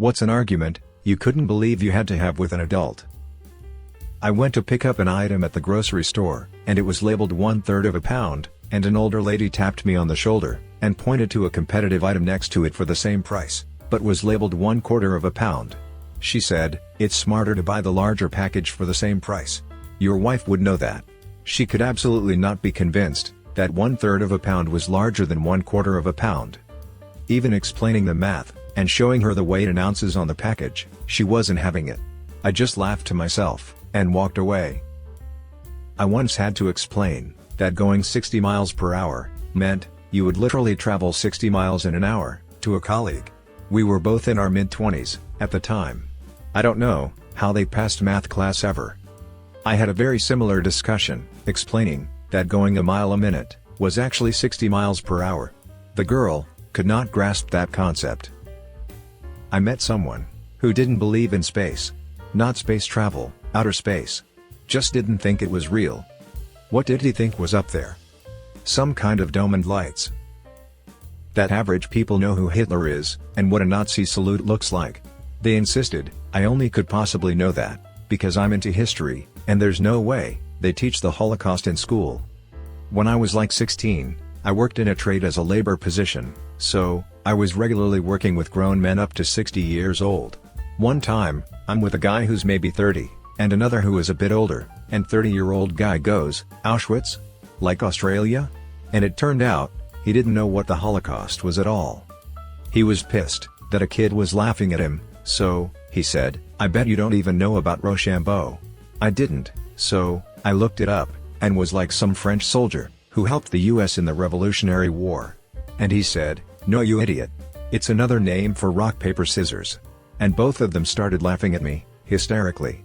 What's an argument you couldn't believe you had to have with an adult? I went to pick up an item at the grocery store, and it was labeled 1/3 of a pound, and an older lady tapped me on the shoulder, and pointed to a competitive item next to it for the same price, but was labeled 1/4 of a pound. She said, "It's smarter to buy the larger package for the same price. Your wife would know that." She could absolutely not be convinced that 1/3 of a pound was larger than 1/4 of a pound. Even explaining the math, and showing her the weight in ounces on the package, she wasn't having it. I just laughed to myself, and walked away. I once had to explain that going 60 miles per hour meant you would literally travel 60 miles in an hour, to a colleague. We were both in our mid-20s at the time. I don't know how they passed math class ever. I had a very similar discussion, explaining that going a mile a minute was actually 60 miles per hour. The girl could not grasp that concept. I met someone who didn't believe in space. Not space travel, outer space. Just didn't think it was real. What did he think was up there? Some kind of dome and lights. That average people know who Hitler is, and what a Nazi salute looks like. They insisted I only could possibly know that because I'm into history, and there's no way they teach the Holocaust in school. When I was like 16, I worked in a trade as a labor position, so I was regularly working with grown men up to 60 years old. One time, I'm with a guy who's maybe 30, and another who is a bit older, and 30-year-old guy goes, "Auschwitz? Like Australia?" And it turned out, he didn't know what the Holocaust was at all. He was pissed that a kid was laughing at him, so he said, "I bet you don't even know about Rochambeau." I didn't, so I looked it up, and was like some French soldier who helped the US in the Revolutionary War. And he said, "No, you idiot. It's another name for rock paper scissors." And both of them started laughing at me, hysterically.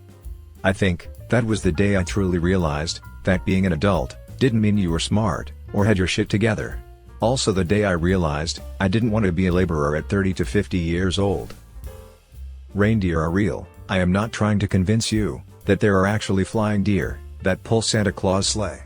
I think that was the day I truly realized that being an adult didn't mean you were smart or had your shit together. Also the day I realized I didn't want to be a laborer at 30 to 50 years old. Reindeer are real. I am not trying to convince you that there are actually flying deer that pull Santa Claus sleigh.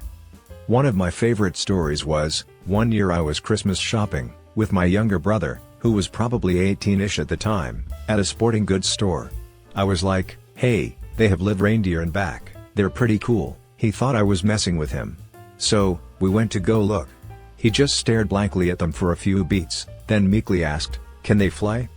One of my favorite stories was, one year I was Christmas shopping with my younger brother, who was probably 18-ish at the time, at a sporting goods store. I was like, "Hey, they have live reindeer in back, they're pretty cool." He thought I was messing with him. So, we went to go look. He just stared blankly at them for a few beats, then meekly asked, "Can they fly?"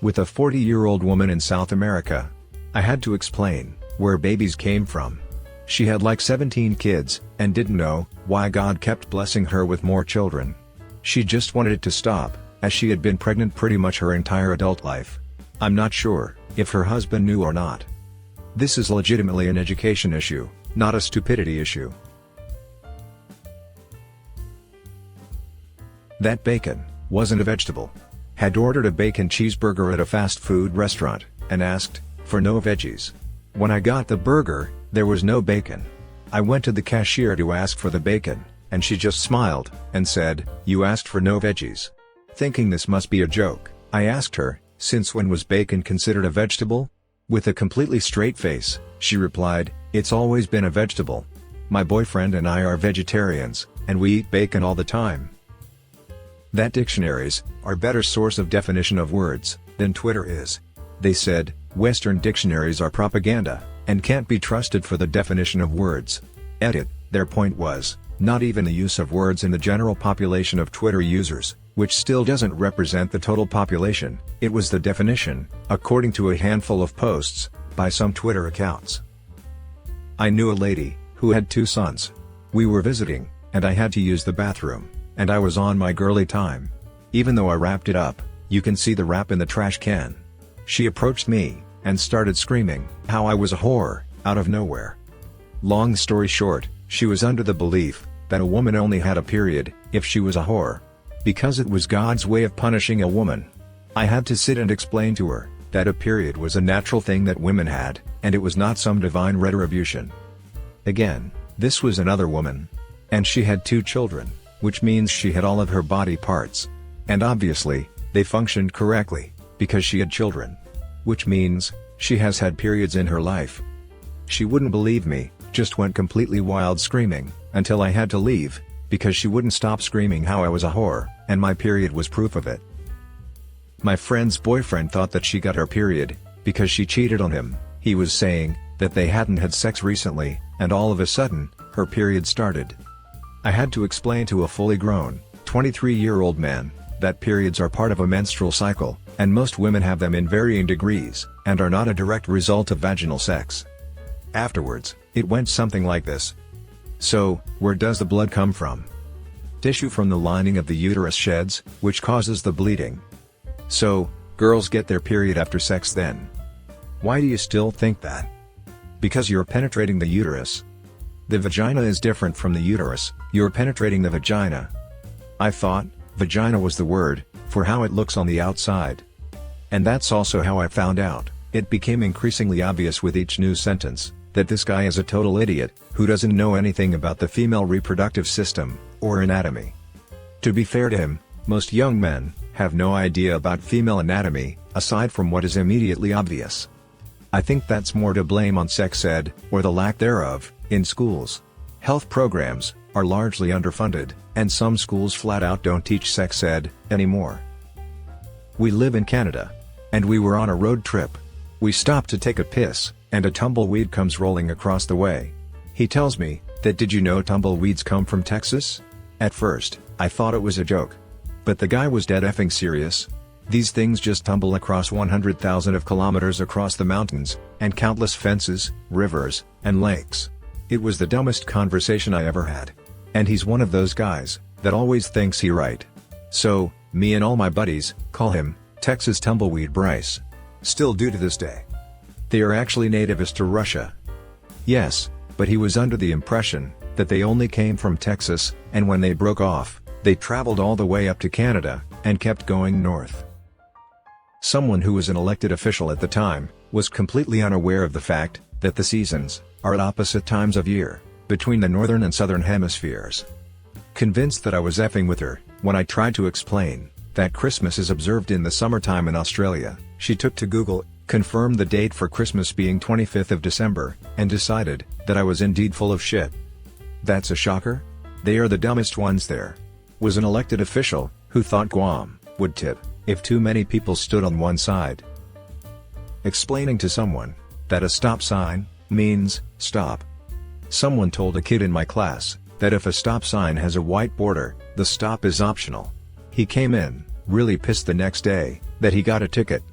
With a 40-year-old woman in South America, I had to explain where babies came from. She had like 17 kids, and didn't know why God kept blessing her with more children. She just wanted it to stop, as she had been pregnant pretty much her entire adult life. I'm not sure if her husband knew or not. This is legitimately an education issue, not a stupidity issue. That bacon wasn't a vegetable. Had ordered a bacon cheeseburger at a fast food restaurant, and asked for no veggies. When I got the burger, there was no bacon. I went to the cashier to ask for the bacon, and she just smiled, and said, "You asked for no veggies." Thinking this must be a joke, I asked her, "Since when was bacon considered a vegetable?" With a completely straight face, she replied, "It's always been a vegetable. My boyfriend and I are vegetarians, and we eat bacon all the time." That dictionaries are a better source of definition of words than Twitter is. They said, Western dictionaries are propaganda, and can't be trusted for the definition of words. Edit, their point was, not even the use of words in the general population of Twitter users, which still doesn't represent the total population, it was the definition, according to a handful of posts, by some Twitter accounts. I knew a lady who had 2 sons. We were visiting, and I had to use the bathroom, and I was on my girly time. Even though I wrapped it up, you can see the wrap in the trash can. She approached me, and started screaming how I was a whore, out of nowhere. Long story short, she was under the belief that a woman only had a period if she was a whore. Because it was God's way of punishing a woman. I had to sit and explain to her that a period was a natural thing that women had, and it was not some divine retribution. Again, this was another woman. And she had 2 children, which means she had all of her body parts. And obviously, they functioned correctly, because she had children. Which means, she has had periods in her life. She wouldn't believe me, just went completely wild screaming, until I had to leave, because she wouldn't stop screaming how I was a whore, and my period was proof of it. My friend's boyfriend thought that she got her period because she cheated on him. He was saying that they hadn't had sex recently, and all of a sudden, her period started. I had to explain to a fully grown, 23-year-old man, that periods are part of a menstrual cycle, and most women have them in varying degrees, and are not a direct result of vaginal sex. Afterwards, it went something like this. So, where does the blood come from? Tissue from the lining of the uterus sheds, which causes the bleeding. So, girls get their period after sex then. Why do you still think that? Because you're penetrating the uterus. The vagina is different from the uterus, you're penetrating the vagina. I thought, vagina was the word, for how it looks on the outside. And that's also how I found out. It became increasingly obvious with each new sentence, that this guy is a total idiot, who doesn't know anything about the female reproductive system, or anatomy. To be fair to him, most young men have no idea about female anatomy, aside from what is immediately obvious. I think that's more to blame on sex ed, or the lack thereof, in schools. Health programs are largely underfunded, and some schools flat out don't teach sex ed anymore. We live in Canada. And we were on a road trip. We stopped to take a piss, and a tumbleweed comes rolling across the way. He tells me that, did you know tumbleweeds come from Texas? At first, I thought it was a joke. But the guy was dead effing serious. These things just tumble across 100,000 of kilometers across the mountains, and countless fences, rivers, and lakes. It was the dumbest conversation I ever had. And he's one of those guys that always thinks he's right. So, me and all my buddies call him Texas Tumbleweed Bryce. Still do to this day. They are actually nativist to Russia. Yes, but he was under the impression that they only came from Texas, and when they broke off, they traveled all the way up to Canada, and kept going north. Someone who was an elected official at the time was completely unaware of the fact that the seasons are at opposite times of year, between the northern and southern hemispheres. Convinced that I was effing with her, when I tried to explain that Christmas is observed in the summertime in Australia, she took to Google, confirmed the date for Christmas being 25th of December, and decided that I was indeed full of shit. That's a shocker? They are the dumbest ones there. Was an elected official, who thought Guam would tip if too many people stood on one side. Explaining to someone that a stop sign means stop. Someone told a kid in my class that if a stop sign has a white border, the stop is optional. He came in really pissed the next day that he got a ticket.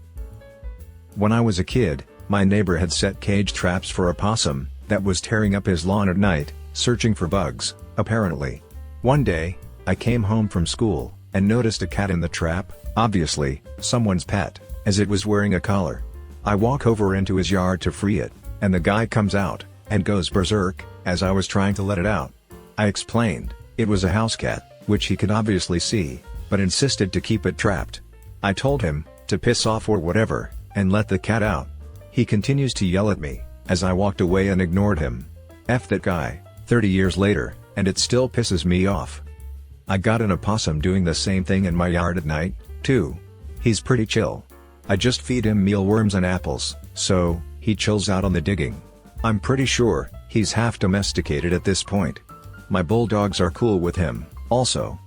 When I was a kid, my neighbor had set cage traps for a possum that was tearing up his lawn at night, searching for bugs, apparently. One day, I came home from school and noticed a cat in the trap, obviously someone's pet, as it was wearing a collar. I walk over into his yard to free it, and the guy comes out and goes berserk as I was trying to let it out. I explained it was a house cat, which he could obviously see, but insisted to keep it trapped. I told him to piss off or whatever, and let the cat out. He continues to yell at me as I walked away and ignored him. F that guy, 30 years later, and it still pisses me off. I got an opossum doing the same thing in my yard at night, too. He's pretty chill. I just feed him mealworms and apples, so he chills out on the digging. I'm pretty sure he's half domesticated at this point. My bulldogs are cool with him, also.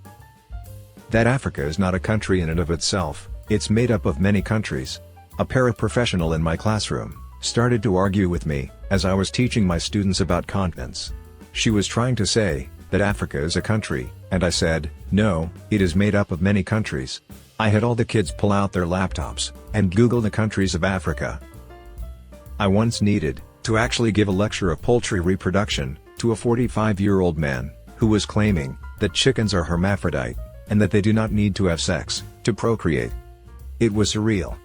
That Africa is not a country in and of itself, it's made up of many countries. A paraprofessional in my classroom started to argue with me as I was teaching my students about continents. She was trying to say that Africa is a country, and I said, no, it is made up of many countries. I had all the kids pull out their laptops and Google the countries of Africa. I once needed to actually give a lecture of poultry reproduction to a 45-year-old man who was claiming that chickens are hermaphrodite and that they do not need to have sex to procreate. It was surreal.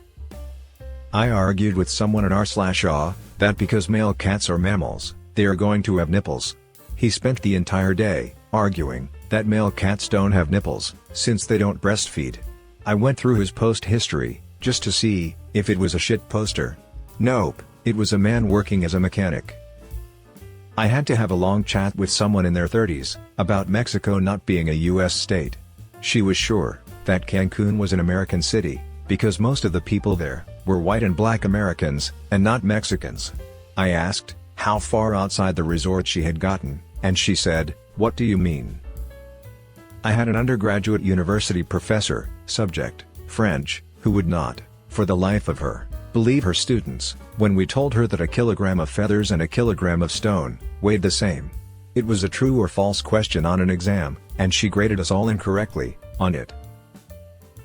I argued with someone at r/aw that because male cats are mammals, they are going to have nipples. He spent the entire day arguing that male cats don't have nipples since they don't breastfeed. I went through his post history just to see if it was a shit poster. Nope, it was a man working as a mechanic. I had to have a long chat with someone in their 30s about Mexico not being a US state. She was sure that Cancun was an American city because most of the people there were white and black Americans and not Mexicans. I asked how far outside the resort she had gotten, and she said, "What do you mean?" I had an undergraduate university professor, subject, French, who would not, for the life of her, believe her students, when we told her that a kilogram of feathers and a kilogram of stone weighed the same. It was a true or false question on an exam, and she graded us all incorrectly on it.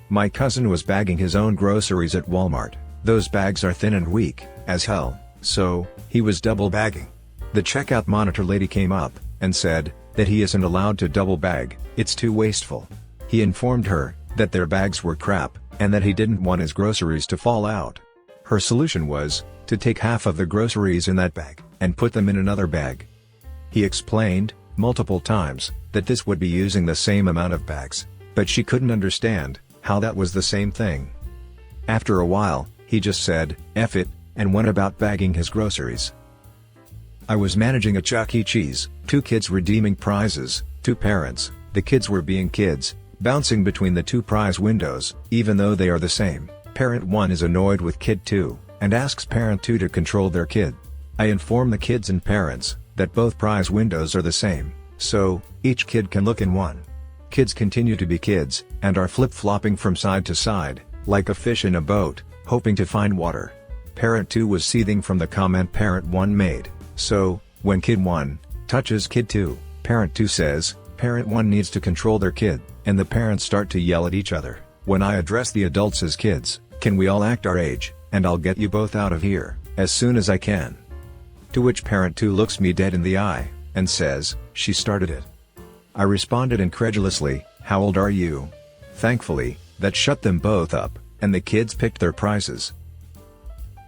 My cousin was bagging his own groceries at Walmart. Those bags are thin and weak as hell, so he was double bagging. The checkout monitor lady came up and said that he isn't allowed to double bag, it's too wasteful. He informed her that their bags were crap, and that he didn't want his groceries to fall out. Her solution was to take half of the groceries in that bag and put them in another bag. He explained multiple times that this would be using the same amount of bags, but she couldn't understand how that was the same thing. After a while, he just said, "F it," and went about bagging his groceries. I was managing a Chuck E. Cheese, 2 kids redeeming prizes, 2 parents, the kids were being kids, bouncing between the 2 prize windows, even though they are the same. Parent 1 is annoyed with kid 2, and asks parent 2 to control their kid. I inform the kids and parents that both prize windows are the same, so each kid can look in one. Kids continue to be kids, and are flip-flopping from side to side, like a fish in a boat, hoping to find water. Parent 2 was seething from the comment parent 1 made, so when kid 1 touches kid 2, parent 2 says, parent 1 needs to control their kid, and the parents start to yell at each other. When I address the adults as kids, can we all act our age, and I'll get you both out of here as soon as I can. To which parent 2 looks me dead in the eye, and says, she started it. I responded incredulously, how old are you? Thankfully, that shut them both up, and the kids picked their prizes.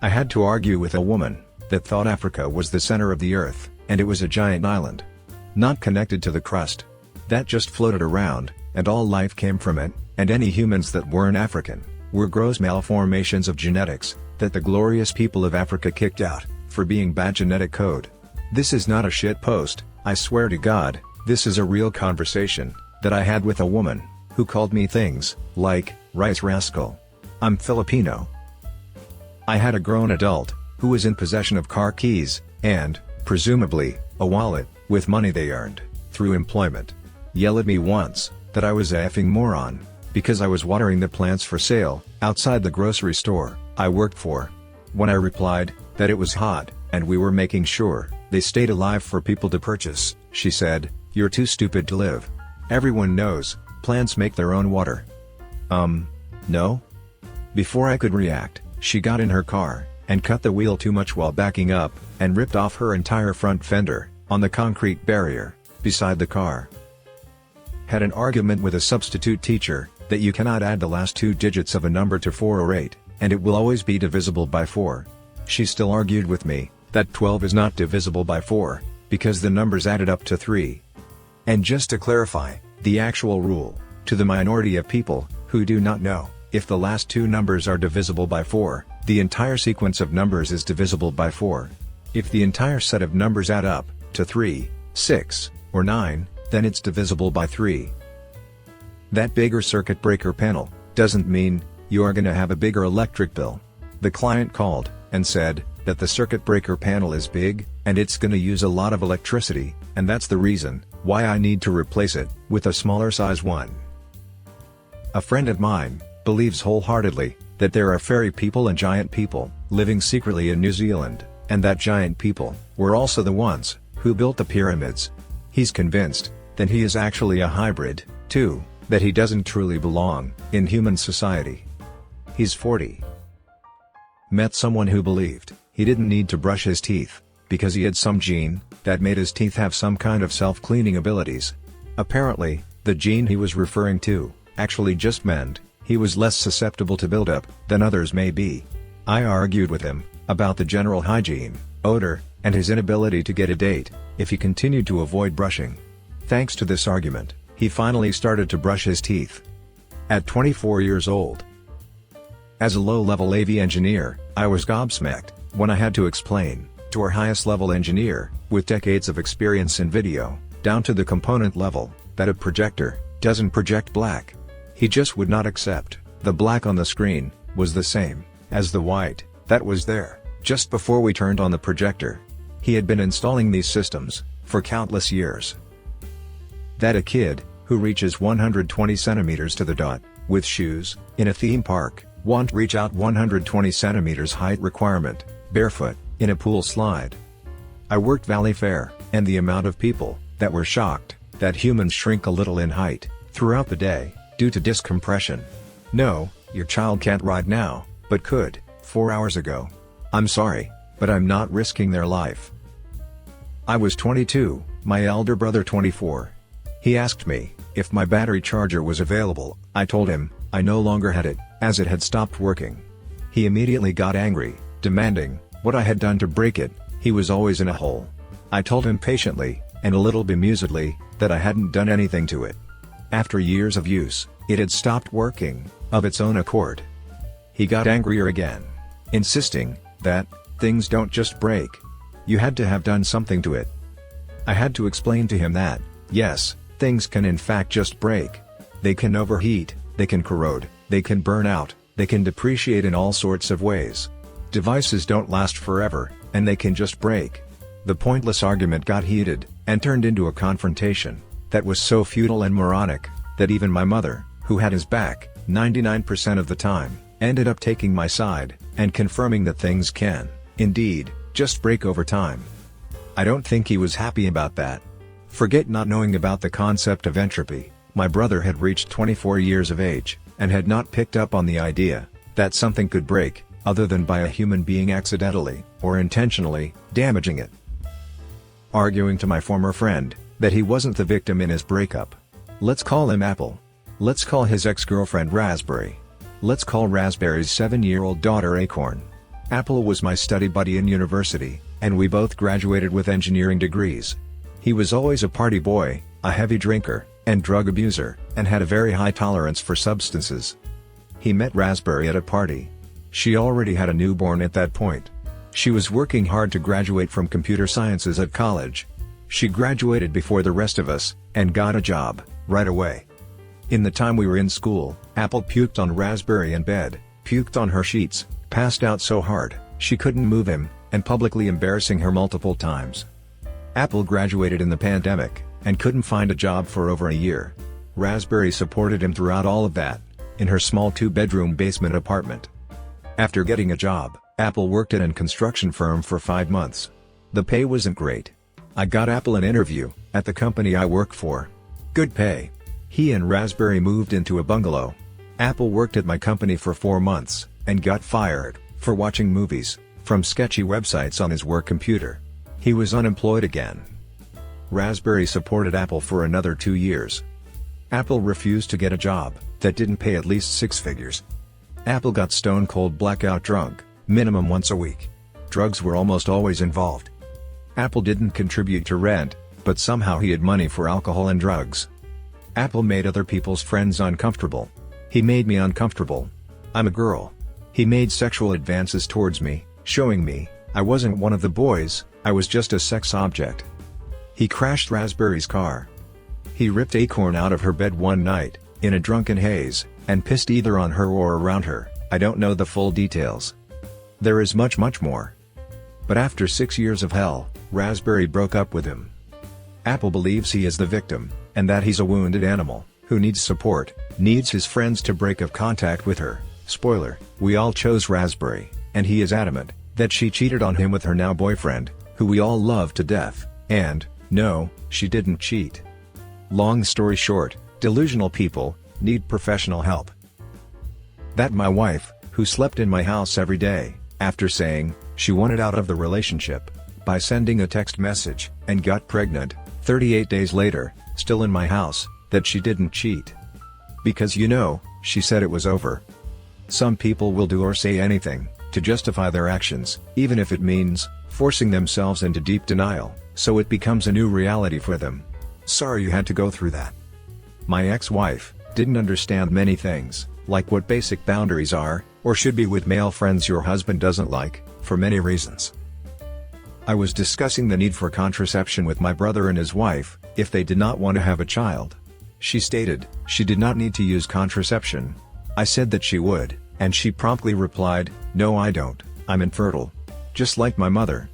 I had to argue with a woman that thought Africa was the center of the earth, and it was a giant island, not connected to the crust, that just floated around, and all life came from it, and any humans that weren't African were gross malformations of genetics that the glorious people of Africa kicked out for being bad genetic code. This is not a shit post, I swear to God, this is a real conversation that I had with a woman who called me things like rice rascal. I'm Filipino. I had a grown adult who was in possession of car keys and, presumably, a wallet with money they earned through employment yell at me once that I was a effing moron because I was watering the plants for sale outside the grocery store I worked for. When I replied that it was hot and we were making sure they stayed alive for people to purchase, she said, "You're too stupid to live. Everyone knows plants make their own water." No? Before I could react, she got in her car and cut the wheel too much while backing up and ripped off her entire front fender on the concrete barrier beside the car. Had an argument with a substitute teacher that you cannot add the last 2 digits of a number to 4 or 8, and it will always be divisible by 4. She still argued with me that 12 is not divisible by 4 because the numbers added up to 3. And just to clarify, the actual rule, to the minority of people who do not know, if the last 2 numbers are divisible by 4, the entire sequence of numbers is divisible by 4. If the entire set of numbers add up to 3, 6, or 9, then it's divisible by 3. That bigger circuit breaker panel doesn't mean you are gonna have a bigger electric bill. The client called and said that the circuit breaker panel is big and it's gonna use a lot of electricity, and that's the reason why I need to replace it with a smaller size one. A friend of mine believes wholeheartedly that there are fairy people and giant people living secretly in New Zealand, and that giant people were also the ones who built the pyramids. He's convinced that he is actually a hybrid, too, that he doesn't truly belong in human society. He's 40. Met someone who believed he didn't need to brush his teeth because he had some gene that made his teeth have some kind of self-cleaning abilities. Apparently, the gene he was referring to actually just meant he was less susceptible to buildup than others may be. I argued with him about the general hygiene, odor, and his inability to get a date if he continued to avoid brushing. Thanks to this argument, he finally started to brush his teeth. At 24 years old. As a low-level AV engineer, I was gobsmacked when I had to explain to our highest-level engineer, with decades of experience in video, down to the component level, that a projector doesn't project black. He just would not accept the black on the screen was the same as the white that was there just before we turned on the projector. He had been installing these systems for countless years. That a kid who reaches 120 centimeters to the dot with shoes in a theme park Won't reach out 120 centimeters height requirement, barefoot, in a pool slide. I worked Valley Fair, and the amount of people that were shocked that humans shrink a little in height throughout the day due to discompression. No, your child can't ride now, but could 4 hours ago. I'm sorry, but I'm not risking their life. I was 22, my elder brother 24. He asked me if my battery charger was available. I told him I no longer had it, as it had stopped working. He immediately got angry, demanding what I had done to break it. He was always in a hole. I told him patiently, and a little bemusedly, that I hadn't done anything to it. After years of use, it had stopped working, of its own accord. He got angrier again, insisting that things don't just break. You had to have done something to it. I had to explain to him that, yes, things can in fact just break. They can overheat, they can corrode, they can burn out, they can depreciate in all sorts of ways. Devices don't last forever, and they can just break. The pointless argument got heated, and turned into a confrontation that was so futile and moronic, that even my mother, who had his back 99% of the time, ended up taking my side, and confirming that things can, indeed, just break over time. I don't think he was happy about that. Forget not knowing about the concept of entropy. My brother had reached 24 years of age, and had not picked up on the idea that something could break, other than by a human being accidentally, or intentionally, damaging it. Arguing to my former friend that he wasn't the victim in his breakup. Let's call him Apple. Let's call his ex-girlfriend Raspberry. Let's call Raspberry's 7-year-old daughter Acorn. Apple was my study buddy in university, and we both graduated with engineering degrees. He was always a party boy, a heavy drinker, and drug abuser, and had a very high tolerance for substances. He met Raspberry at a party. She already had a newborn at that point. She was working hard to graduate from computer sciences at college. She graduated before the rest of us, and got a job, right away. In the time we were in school, Apple puked on Raspberry in bed, puked on her sheets, passed out so hard, she couldn't move him, and publicly embarrassing her multiple times. Apple graduated in the pandemic, and couldn't find a job for over a year. Raspberry supported him throughout all of that, in her small 2-bedroom basement apartment. After getting a job, Apple worked at a construction firm for 5 months. The pay wasn't great. I got Apple an interview, at the company I work for. Good pay. He and Raspberry moved into a bungalow. Apple worked at my company for 4 months, and got fired, for watching movies, from sketchy websites on his work computer. He was unemployed again. Raspberry supported Apple for another 2 years. Apple refused to get a job that didn't pay at least 6 figures. Apple got stone cold blackout drunk, minimum once a week. Drugs were almost always involved. Apple didn't contribute to rent, but somehow he had money for alcohol and drugs. Apple made other people's friends uncomfortable. He made me uncomfortable. I'm a girl. He made sexual advances towards me, showing me I wasn't one of the boys, I was just a sex object. He crashed Raspberry's car. He ripped Acorn out of her bed one night, in a drunken haze, and pissed either on her or around her. I don't know the full details. There is much more. But after 6 years of hell, Raspberry broke up with him. Apple believes he is the victim, and that he's a wounded animal, who needs support, needs his friends to break off contact with her. Spoiler, we all chose Raspberry, and he is adamant that she cheated on him with her now boyfriend, who we all love to death, and, no, she didn't cheat. Long story short, delusional people need professional help. That my wife, who slept in my house every day, after saying she wanted out of the relationship, by sending a text message, and got pregnant, 38 days later, still in my house, that she didn't cheat. Because she said it was over. Some people will do or say anything, to justify their actions, even if it means forcing themselves into deep denial, so it becomes a new reality for them. Sorry you had to go through that. My ex-wife didn't understand many things, like what basic boundaries are, or should be with male friends your husband doesn't like, for many reasons. I was discussing the need for contraception with my brother and his wife, if they did not want to have a child. She stated she did not need to use contraception. I said that she would, and she promptly replied, "No, I don't, I'm infertile." Just like my mother.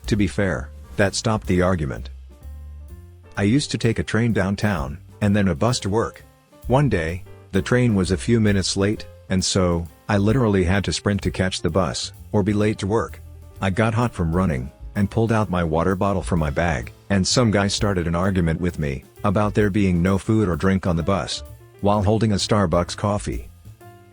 To be fair, that stopped the argument. I used to take a train downtown, and then a bus to work. One day, the train was a few minutes late, and so I literally had to sprint to catch the bus, or be late to work. I got hot from running, and pulled out my water bottle from my bag, and some guy started an argument with me, about there being no food or drink on the bus, while holding a Starbucks coffee.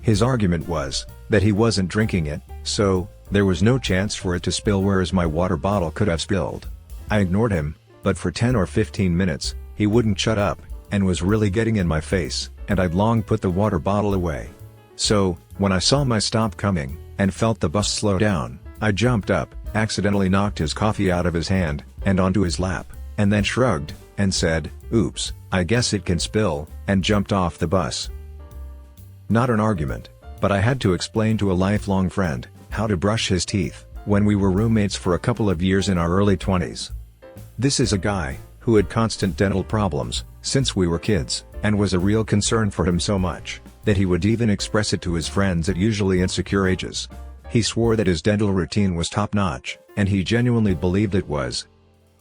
His argument was, that he wasn't drinking it, so, there was no chance for it to spill, whereas my water bottle could have spilled. I ignored him, but for 10 or 15 minutes, he wouldn't shut up, and was really getting in my face, and I'd long put the water bottle away. So, when I saw my stop coming, and felt the bus slow down, I jumped up, accidentally knocked his coffee out of his hand, and onto his lap, and then shrugged, and said, "Oops, I guess it can spill," and jumped off the bus. Not an argument, but I had to explain to a lifelong friend, how to brush his teeth, when we were roommates for a couple of years in our early 20s. This is a guy, who had constant dental problems, since we were kids, and was a real concern for him, so much, that he would even express it to his friends at usually insecure ages. He swore that his dental routine was top-notch, and he genuinely believed it was.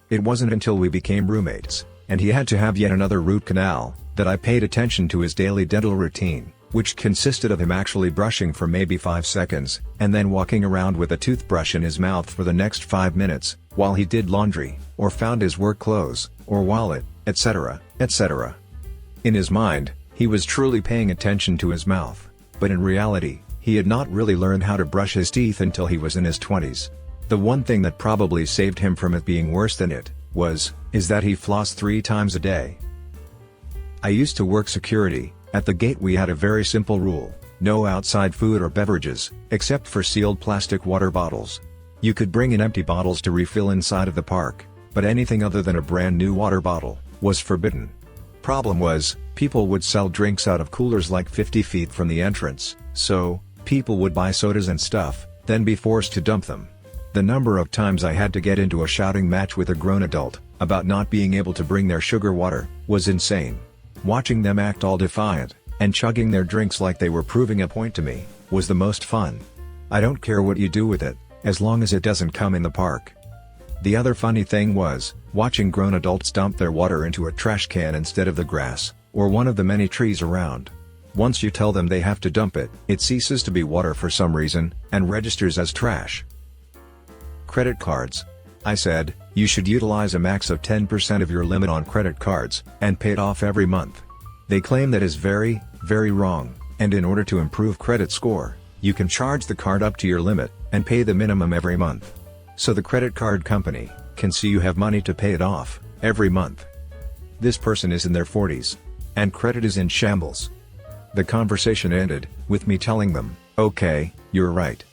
It wasn't until we became roommates, and he had to have yet another root canal, that I paid attention to his daily dental routine, which consisted of him actually brushing for maybe 5 seconds, and then walking around with a toothbrush in his mouth for the next 5 minutes, while he did laundry, or found his work clothes, or wallet, etc., etc. In his mind, he was truly paying attention to his mouth, but in reality, he had not really learned how to brush his teeth until he was in his 20s. The one thing that probably saved him from it being worse than it is that he flossed 3 times a day. I used to work security. At the gate we had a very simple rule: no outside food or beverages, except for sealed plastic water bottles. You could bring in empty bottles to refill inside of the park, but anything other than a brand new water bottle was forbidden. Problem was, people would sell drinks out of coolers like 50 feet from the entrance, so people would buy sodas and stuff, then be forced to dump them. The number of times I had to get into a shouting match with a grown adult about not being able to bring their sugar water was insane. Watching them act all defiant, and chugging their drinks like they were proving a point to me, was the most fun. I don't care what you do with it, as long as it doesn't come in the park. The other funny thing was, watching grown adults dump their water into a trash can instead of the grass, or one of the many trees around. Once you tell them they have to dump it, it ceases to be water for some reason, and registers as trash. Credit cards. I said, you should utilize a max of 10% of your limit on credit cards, and pay it off every month. They claim that is very, very wrong, and in order to improve credit score, you can charge the card up to your limit, and pay the minimum every month. So the credit card company can see you have money to pay it off every month. This person is in their 40s, and credit is in shambles. The conversation ended with me telling them, "Okay, you're right.